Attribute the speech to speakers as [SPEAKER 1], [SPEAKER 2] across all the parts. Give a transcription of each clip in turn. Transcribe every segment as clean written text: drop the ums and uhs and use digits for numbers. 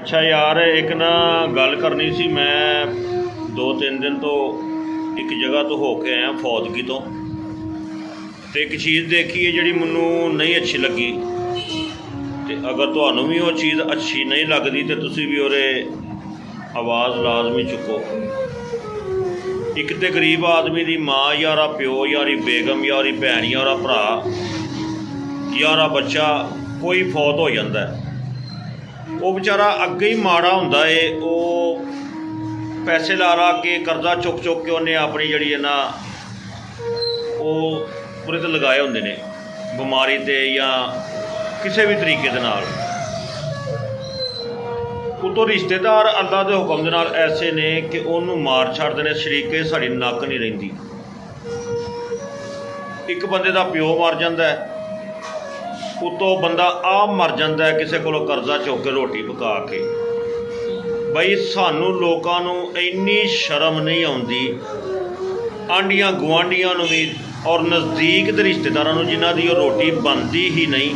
[SPEAKER 1] ਅੱਛਾ ਯਾਰ, ਇੱਕ ਨਾ ਗੱਲ ਕਰਨੀ ਸੀ। ਮੈਂ 2-3 ਦਿਨ ਤੋਂ ਇੱਕ ਜਗ੍ਹਾ ਤੋਂ ਹੋ ਕੇ ਆਇਆ, ਫੌਦਗੀ ਤੋਂ, ਅਤੇ ਇੱਕ ਚੀਜ਼ ਦੇਖੀ ਹੈ ਜਿਹੜੀ ਮੈਨੂੰ ਨਹੀਂ ਅੱਛੀ ਲੱਗੀ। ਅਤੇ ਅਗਰ ਤੁਹਾਨੂੰ ਵੀ ਉਹ ਚੀਜ਼ ਅੱਛੀ ਨਹੀਂ ਲੱਗਦੀ ਤਾਂ ਤੁਸੀਂ ਵੀ ਉਹਦੇ ਆਵਾਜ਼ ਲਾਜ਼ਮੀ ਚੁੱਕੋ। ਇੱਕ ਤਾਂ ਗਰੀਬ ਆਦਮੀ ਦੀ ਮਾਂ ਜਾਂ ਉਹਦਾ ਪਿਓ ਜਾਂ ਉਹਦੀ ਬੇਗਮ ਜਾਂ ਉਹਦੀ ਭੈਣ ਜਾਂ ਉਹਦਾ ਭਰਾ ਜਾਂ ਉਹਦਾ ਬੱਚਾ ਕੋਈ ਫੌਤ ਹੋ ਜਾਂਦਾ ਹੈ, ਉਹ ਵਿਚਾਰਾ ਅੱਗੇ ਹੀ ਮਾੜਾ ਹੁੰਦਾ ਏ। ਉਹ ਪੈਸੇ ਲਾ ਕੇ ਕਰਜ਼ਾ ਚੁੱਕ ਕੇ ਉਹਨੇ ਆਪਣੀ ਜਿਹੜੀ ਹੈ ਨਾ ਉਹ ਪੂਰੇ 'ਤੇ ਲਗਾਏ ਹੁੰਦੇ ਨੇ, ਬਿਮਾਰੀ 'ਤੇ ਜਾਂ ਕਿਸੇ ਵੀ ਤਰੀਕੇ ਦੇ ਨਾਲ। ਉਤੋਂ ਰਿਸ਼ਤੇਦਾਰ ਅੱਲਾ ਦੇ ਹੁਕਮ ਦੇ ਨਾਲ ਐਸੇ ਨੇ ਕਿ ਉਹਨੂੰ ਮਾਰ ਛੱਡਦੇ ਨੇ, ਸ਼ਰੀਕੇ ਸਾਡੀ ਨੱਕ ਨਹੀਂ ਰਹਿੰਦੀ। ਇੱਕ ਬੰਦੇ ਦਾ ਪਿਓ ਮਰ ਜਾਂਦਾ, ਉਤੋਂ ਬੰਦਾ ਆਪ ਮਰ ਜਾਂਦਾ ਕਿਸੇ ਕੋਲੋਂ ਕਰਜ਼ਾ ਚੁੱਕ ਕੇ ਰੋਟੀ ਪਕਾ ਕੇ। ਬਈ ਸਾਨੂੰ ਲੋਕਾਂ ਨੂੰ ਇੰਨੀ ਸ਼ਰਮ ਨਹੀਂ ਆਉਂਦੀ, ਆਂਢੀਆਂ ਗੁਆਂਢੀਆਂ ਨੂੰ ਵੀ ਔਰ ਨਜ਼ਦੀਕ ਦੇ ਰਿਸ਼ਤੇਦਾਰਾਂ ਨੂੰ ਜਿਨ੍ਹਾਂ ਦੀ ਉਹ ਰੋਟੀ ਬਣਦੀ ਹੀ ਨਹੀਂ,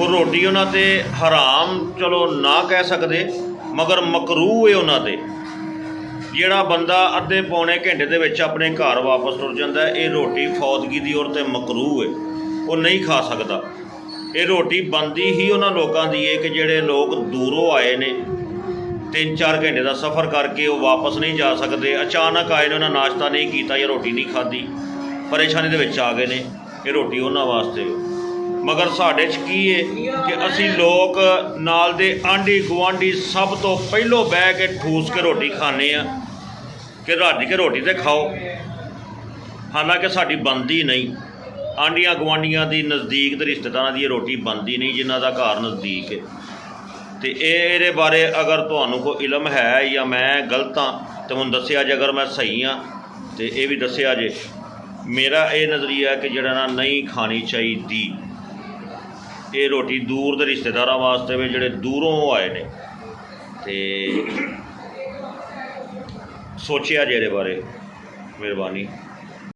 [SPEAKER 1] ਉਹ ਰੋਟੀ ਉਹਨਾਂ 'ਤੇ ਹਰਾਮ ਚਲੋ ਨਾ ਕਹਿ ਸਕਦੇ, ਮਗਰ ਮਕਰੂਹ ਹੈ ਉਹਨਾਂ 'ਤੇ। ਜਿਹੜਾ ਬੰਦਾ ਅੱਧੇ ਪੌਣੇ ਘੰਟੇ ਦੇ ਵਿੱਚ ਆਪਣੇ ਘਰ ਵਾਪਸ ਤੁਰ ਜਾਂਦਾ, ਇਹ ਰੋਟੀ ਫੌਤਗੀ ਦੀ ਔਰ 'ਤੇ ਮਕਰੂਹ ਹੈ, ਉਹ ਨਹੀਂ ਖਾ ਸਕਦਾ। ਇਹ ਰੋਟੀ ਬਣਦੀ ਹੀ ਉਹਨਾਂ ਲੋਕਾਂ ਦੀ ਹੈ ਕਿ ਜਿਹੜੇ ਲੋਕ ਦੂਰੋਂ ਆਏ ਨੇ, 3-4 ਘੰਟੇ ਦਾ ਸਫ਼ਰ ਕਰਕੇ ਉਹ ਵਾਪਸ ਨਹੀਂ ਜਾ ਸਕਦੇ, ਅਚਾਨਕ ਆਏ ਨੇ, ਉਹਨਾਂ ਨਾਸ਼ਤਾ ਨਹੀਂ ਕੀਤਾ ਜਾਂ ਰੋਟੀ ਨਹੀਂ ਖਾਧੀ, ਪਰੇਸ਼ਾਨੀ ਦੇ ਵਿੱਚ ਆ ਗਏ ਨੇ, ਇਹ ਰੋਟੀ ਉਹਨਾਂ ਵਾਸਤੇ। ਮਗਰ ਸਾਡੇ 'ਚ ਕੀ ਹੈ ਕਿ ਅਸੀਂ ਲੋਕ ਨਾਲ ਦੇ ਆਂਢੀ ਗੁਆਂਢੀ ਸਭ ਤੋਂ ਪਹਿਲੋਂ ਬਹਿ ਕੇ ਠੂਸ ਕੇ ਰੋਟੀ ਖਾਂਦੇ ਹਾਂ ਕਿ ਰੱਜ ਕੇ ਰੋਟੀ ਤਾਂ ਖਾਓ, ਹਾਲਾਂਕਿ ਸਾਡੀ ਬਣਦੀ ਨਹੀਂ। ਆਂਢੀਆਂ ਗੁਆਂਢੀਆਂ ਦੀ, ਨਜ਼ਦੀਕ ਦੇ ਰਿਸ਼ਤੇਦਾਰਾਂ ਦੀ ਇਹ ਰੋਟੀ ਬਣਦੀ ਨਹੀਂ ਜਿਨ੍ਹਾਂ ਦਾ ਘਰ ਨਜ਼ਦੀਕ ਹੈ। ਅਤੇ ਇਹਦੇ ਬਾਰੇ ਅਗਰ ਤੁਹਾਨੂੰ ਕੋਈ ਇਲਮ ਹੈ ਜਾਂ ਮੈਂ ਗਲਤ ਹਾਂ ਤਾਂ ਮੈਨੂੰ ਦੱਸਿਆ ਜੇ, ਅਗਰ ਮੈਂ ਸਹੀ ਹਾਂ ਤਾਂ ਇਹ ਵੀ ਦੱਸਿਆ ਜੇ। ਮੇਰਾ ਇਹ ਨਜ਼ਰੀਆ ਕਿ ਜਿਹੜਾ ਨਾ ਨਹੀਂ ਖਾਣੀ ਚਾਹੀਦੀ ਇਹ ਰੋਟੀ, ਦੂਰ ਦੇ ਰਿਸ਼ਤੇਦਾਰਾਂ ਵਾਸਤੇ ਵੀ ਜਿਹੜੇ ਦੂਰੋਂ ਆਏ ਨੇ। ਅਤੇ ਸੋਚਿਆ ਜੇ ਇਹਦੇ ਬਾਰੇ, ਮਿਹਰਬਾਨੀ।